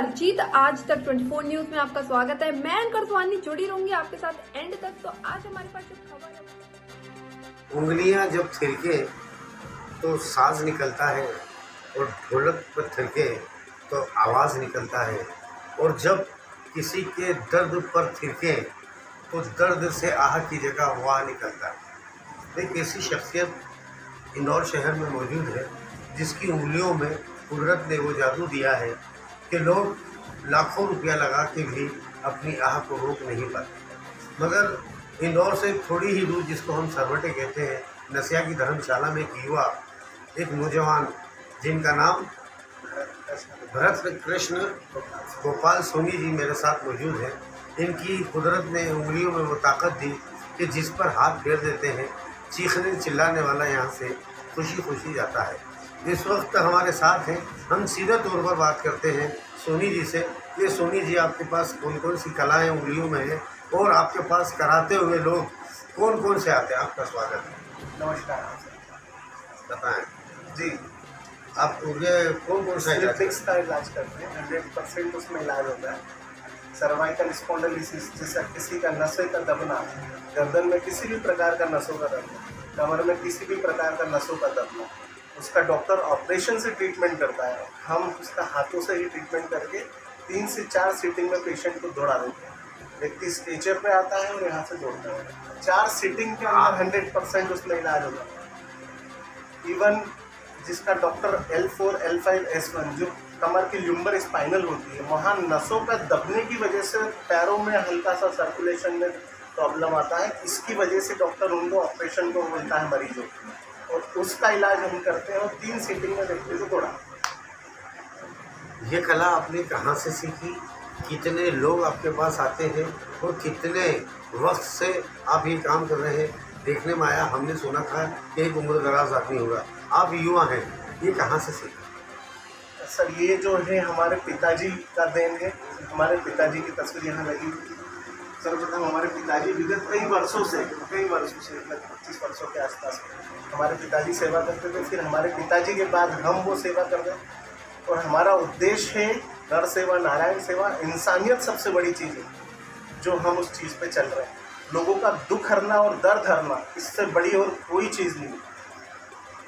अरिजीत। आज तक 24 न्यूज में आपका स्वागत है। मैं एंकर स्वानी जुड़ी रहूंगी आपके साथ एंड तक। तो आज हमारे पास जो खबर है, उंगलियां जब थिरके तो साज निकलता है और ढोलक पर थिरके तो आवाज़ निकलता है, और जब किसी के दर्द पर थिरके तो दर्द से आह की जगह वाह निकलता है। एक ऐसी शख्सियत इंदौर शहर में मौजूद है जिसकी उंगलियों में कुदरत ने वो जादू दिया है कि लोग लाखों रुपया लगा के भी अपनी आह को रोक नहीं पाते। मगर इंदौर से थोड़ी ही दूर, जिसको हम सरवटे कहते हैं, नसिया की धर्मशाला में एक युवा, एक नौजवान जिनका नाम भरत कृष्ण गोपाल सोनी जी मेरे साथ मौजूद है। इनकी कुदरत ने उंगलियों में वो ताकत दी कि जिस पर हाथ फेर देते हैं चीखने चिल्लाने वाला यहाँ से खुशी खुशी जाता है। इस वक्त हमारे साथ हैं, हम सीधे तौर पर बात करते हैं सोनी जी से। ये सोनी जी, आपके पास कौन कौन सी कलाएँ उंगलियों में हैं और आपके पास कराते हुए लोग कौन कौन से आते हैं? आपका स्वागत है। नमस्कार। बताएं जी, आप ये कौन कौन सा इलाज फिक्स का इलाज करते हैं। 100% उसमें इलाज होता है। सर्वाइकल स्पॉन्डिलोसिस, जैसे किसी का नसों का दबना, गर्दन में किसी भी प्रकार का नसों का दबना, कमर में किसी भी प्रकार का नसों का दबना, उसका डॉक्टर ऑपरेशन से ट्रीटमेंट करता है। हम उसका हाथों से ही ट्रीटमेंट करके 3 से 4 सीटिंग में पेशेंट को दौड़ा देते हैं। व्यक्ति स्ट्रेचर पे आता है और यहाँ से दौड़ता है। 4 सीटिंग के अंदर 100% उसमें इलाज होता है। इवन जिसका डॉक्टर L4, L5, S1 जो कमर की ल्यूम्बर स्पाइनल होती है, वहाँ नसों का दबने की वजह से पैरों में हल्का सा सर्कुलेशन में प्रॉब्लम आता है। इसकी वजह से डॉक्टर उनको ऑपरेशन को बोलता है मरीजों को, और उसका इलाज हम करते हैं और 3 सीटिंग में व्यक्ति को दौड़ा। ये कला आपने कहाँ से सीखी? कितने लोग आपके पास आते हैं और कितने वक्त से आप ये काम कर रहे हैं? देखने में आया, हमने सुना था कि एक उम्र दराज आदमी होगा, आप युवा हैं, ये कहाँ से सीखा? सर, ये जो है हमारे पिताजी का देन है। हमारे पिताजी की तस्वीर यहाँ लगी हुई थी। सर्वप्रथम हमारे पिताजी विगत कई वर्षों से लगभग 25 वर्षों के आसपास हमारे पिताजी सेवा करते थे। फिर हमारे पिताजी के बाद हम वो सेवा कर रहे हैं, और हमारा उद्देश्य है नर सेवा, नारायण सेवा। इंसानियत सबसे बड़ी चीज़ है जो हम उस चीज़ पे चल रहे हैं। लोगों का दुख हरना और दर्द हरना, इससे बड़ी और कोई चीज़ नहीं,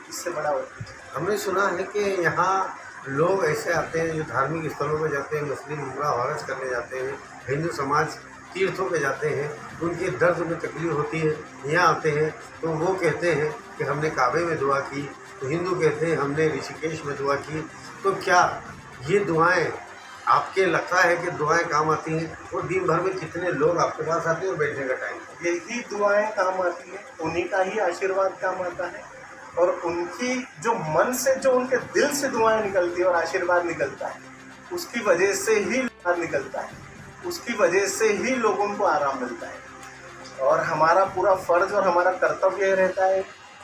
इससे बड़ा और हमने सुना है कि यहाँ लोग ऐसे आते हैं जो धार्मिक स्थलों पर जाते हैं, मुस्लिम उम्रा हज करने जाते हैं, हिंदू समाज तीर्थों पे जाते हैं, उनके दर्द में तकलीफ होती है, यहाँ आते हैं तो वो कहते हैं कि हमने काबे में दुआ की, तो हिंदू कहते हैं हमने ऋषिकेश में दुआ की। तो क्या ये दुआएं आपके लगता है कि दुआएं काम आती हैं? और दिन भर में कितने लोग आपके पास आते हैं और बैठने का टाइम? यही दुआएं काम आती हैं, उन्हीं का ही आशीर्वाद काम आता है, और उनकी जो मन से, जो उनके दिल से दुआएं निकलती है और आशीर्वाद निकलता है, उसकी वजह से ही लाभ निकलता है, उसकी वजह से ही लोगों को आराम मिलता है। और हमारा पूरा फर्ज और हमारा कर्तव्य यह रहता है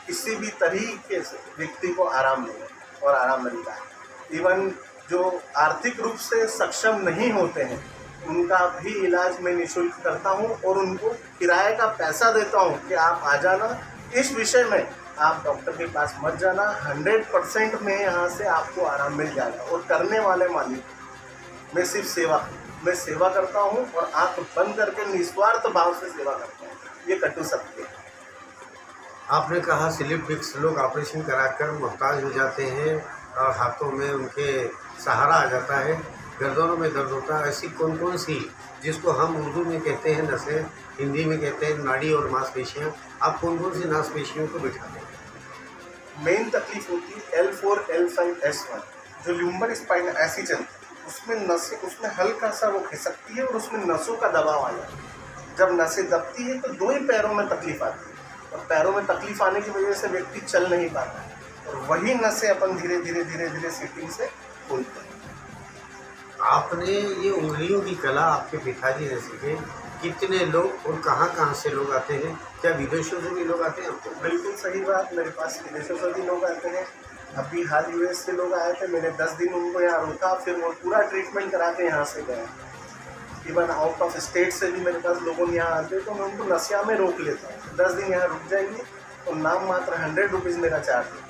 किसी भी तरीके से व्यक्ति को आराम मिले, और आराम मिलता है। इवन जो आर्थिक रूप से सक्षम नहीं होते हैं, उनका भी इलाज मैं निःशुल्क करता हूं, और उनको किराए का पैसा देता हूं कि आप आ जाना। इस विषय में आप डॉक्टर के पास मत जाना, 100% में यहाँ से आपको आराम मिल जाएगा। और करने वाले मालिक, मैं सिर्फ सेवा करता हूँ, और आँख बंद करके निस्वार्थ भाव से सेवा करता हूँ। ये कटु सत्य है। आपने कहा स्लिप डिस्क लोग ऑपरेशन कराकर मोहताज हो जाते हैं और हाथों में उनके सहारा आ जाता है, गर्दनों में दर्द होता है। ऐसी कौन कौन सी, जिसको हम उर्दू में कहते हैं नसें, हिंदी में कहते हैं नाड़ी और मांसपेशियाँ, आप कौन कौन सी मांसपेशियों को बिठाते हैं? मेन तकलीफ होती है L4, L5, S1 जो ल्यूम्बर स्पाइन ऐसी चलती है, उसमें नसें, उसमें हल्का सा वो खिसकती है और उसमें नसों का दबाव आ जाता है। जब नसें दबती है तो 2 ही पैरों में तकलीफ आती है, और पैरों में तकलीफ आने की वजह से व्यक्ति चल नहीं पाता है, और वही नसें अपन धीरे धीरे सीटिंग से खोलते हैं। आपने ये उंगलियों की कला आपके पिताजी ने सीखे। कितने लोग और कहाँ से लोग आते हैं? क्या विदेशों से भी लोग आते हैं आपको? बिल्कुल सही बात, मेरे पास विदेशों से भी लोग आते हैं। अभी हाल US से लोग आए थे, मैंने 10 दिन उनको यहाँ रोका, फिर वो पूरा ट्रीटमेंट करा के यहाँ से गए। इवन आउट ऑफ स्टेट से भी मेरे पास लोगों यहाँ आते हैं, तो मैं उनको नसिया में रोक लेता हूँ। 10 दिन यहाँ रुक जाएंगे तो नाम मात्र 100 रुपीज़ मेरा चार्ज है।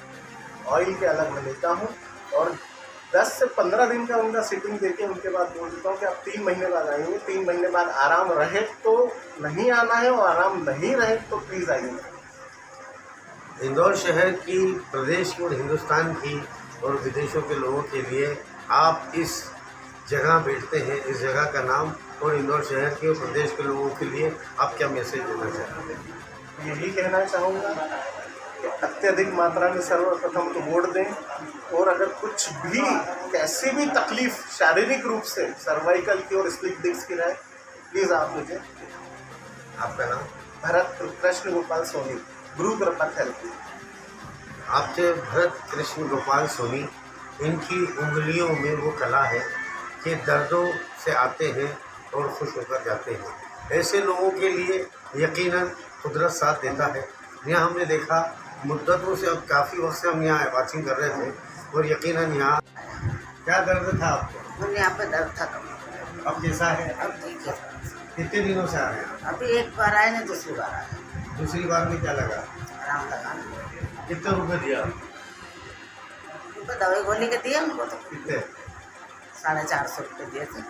ऑयल के अलग मैं लेता हूँ, और 10 से 15 दिन का उनका सिटिंग देके उनके बाद बोल देता हूँ कि आप 3 महीने बाद आएंगे। 3 महीने बाद आराम रहे तो नहीं आना है, और आराम नहीं रहे तो प्लीज़ आइए। इंदौर शहर की, प्रदेश की और हिंदुस्तान की और विदेशों के लोगों के लिए आप इस जगह बैठते हैं, इस जगह का नाम, और इंदौर शहर के और प्रदेश के लोगों के लिए आप क्या मैसेज देना चाहते हैं? यही कहना चाहूँगा कि अत्यधिक मात्रा में सर्वप्रथम तो वोट दें, और अगर कुछ भी कैसी भी तकलीफ शारीरिक रूप से सर्वाइकल की और स्प्लिट डिस्क की रहे, प्लीज़ आप मुझे, आपका नाम? भरत कृष्ण गोपाल सोनी, गुरु कृपा थेरेपी। आपके भरत कृष्ण गोपाल सोनी, इनकी उंगलियों में वो कला है कि दर्दों से आते हैं और खुश होकर जाते हैं। ऐसे लोगों के लिए यकीनन कुदरत साथ देता है। यहाँ हमने देखा मुद्दतों से, अब काफ़ी वक्त से हम यहाँ वाचिंग कर रहे थे, और यकीनन यहाँ क्या दर्द था आपको? मुझे यहाँ पे दर्द था कम। अब कैसा है? अब ठीक है। कितने दिनों से आ रहे हैं? अभी एक बार आए ना, दूसरी बार आए। दूसरी बार में क्या लगा? आराम लगा। कितने रुपए दिया? उनको दवाई गोली के दिए उनको तो कितने? 450 रुपये दिए थे।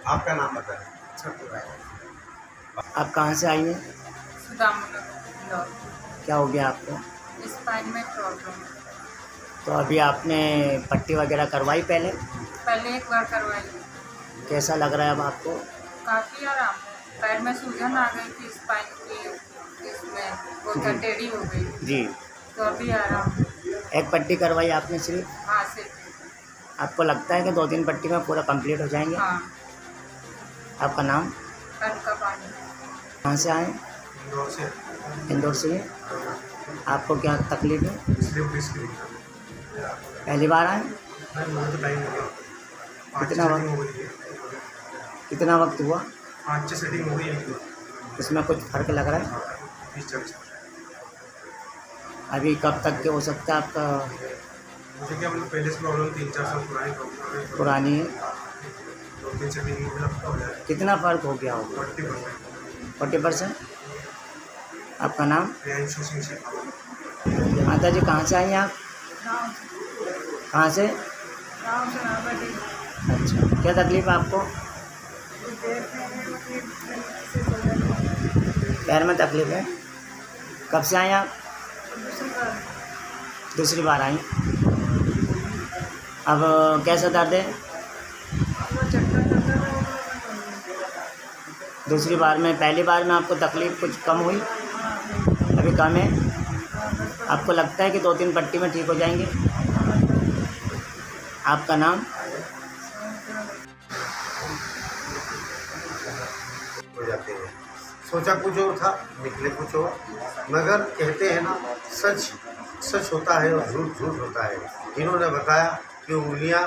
आपका नाम बताएं। छोटी भाई। आप कहाँ से आई हैं? सुदाम क्या हो गया आपको? स्पाइन में प्रॉब्लम। तो अभी आपने पट्टी वगैरह करवाई पहले? पहले एक बार करवाई, कैसा लग रहा है अब आपको? काफ़ी आराम है। पैर में सूजन आ गई थी स्पाइन की, इसमें वो टेढ़ी हो गई, जी। तो अभी आराम है। एक पट्टी करवाई आपने सिर्फ? हाँ सिर्फ। आपको लगता है कि 2-3 पट्टी में पूरा कंप्लीट हो जाएंगे? हाँ। आपका नाम? का पानी। कहाँ से आए? इंदौर से। इंदौर से। आपको क्या तकलीफ है? स्लिप डिस्क की। पहली बार आए? मुझे तो टाइम हो गया। कितना वक्त? कितना वक्त हुआ? 5-6 सेटिंग हो गई है। इसमें कुछ फर्क लग रहा है? 20-40। अभी कब तक के हो सकता है आपका? मुझे क्या, मतलब पहले से प्रॉब्लम 3-4 साल पुरानी प्रॉब्लम है। पुरानी है? 2-3 सेटिंग मुझे लगता हो जाए। कितना फ़र्क हो गया होगा? 40%। 40%? आपका नाम? प्रियांशु सिंह से। माता जी कहाँ से आई हैं आप? कहाँ से? अच्छा, क्या तकलीफ है आपको? पैर में तकलीफ है। कब से आए आप? दूसरी बार आई। अब कैसा दर्द है? दूसरी बार में, पहली बार में आपको तकलीफ कुछ कम हुई, अभी कम है? आपको लगता है कि 2-3 पट्टी में ठीक हो जाएंगे? आपका नाम? हो जाते हैं। सोचा कुछ और था, निकले कुछ और। मगर कहते हैं ना, सच सच होता है और झूठ झूठ होता है। इन्होंने बताया कि उंगलियां,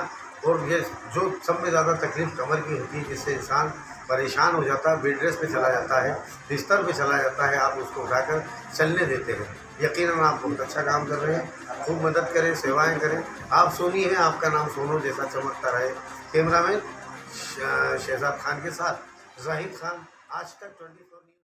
और ये जो सब में ज़्यादा तकलीफ कमर की होती है, जिससे इंसान परेशान हो जाता है, बेड रेस्ट पे चला जाता है, बिस्तर पे चला जाता है, आप उसको उठाकर चलने देते हैं। यकीनन आप बहुत अच्छा काम कर रहे हैं। खूब मदद करें, सेवाएं करें। आप सोनी हैं, आपका नाम सोनू जैसा चमकता रहे। कैमरामैन शहजाद खान के साथ जाहिद खान, आज तक 24।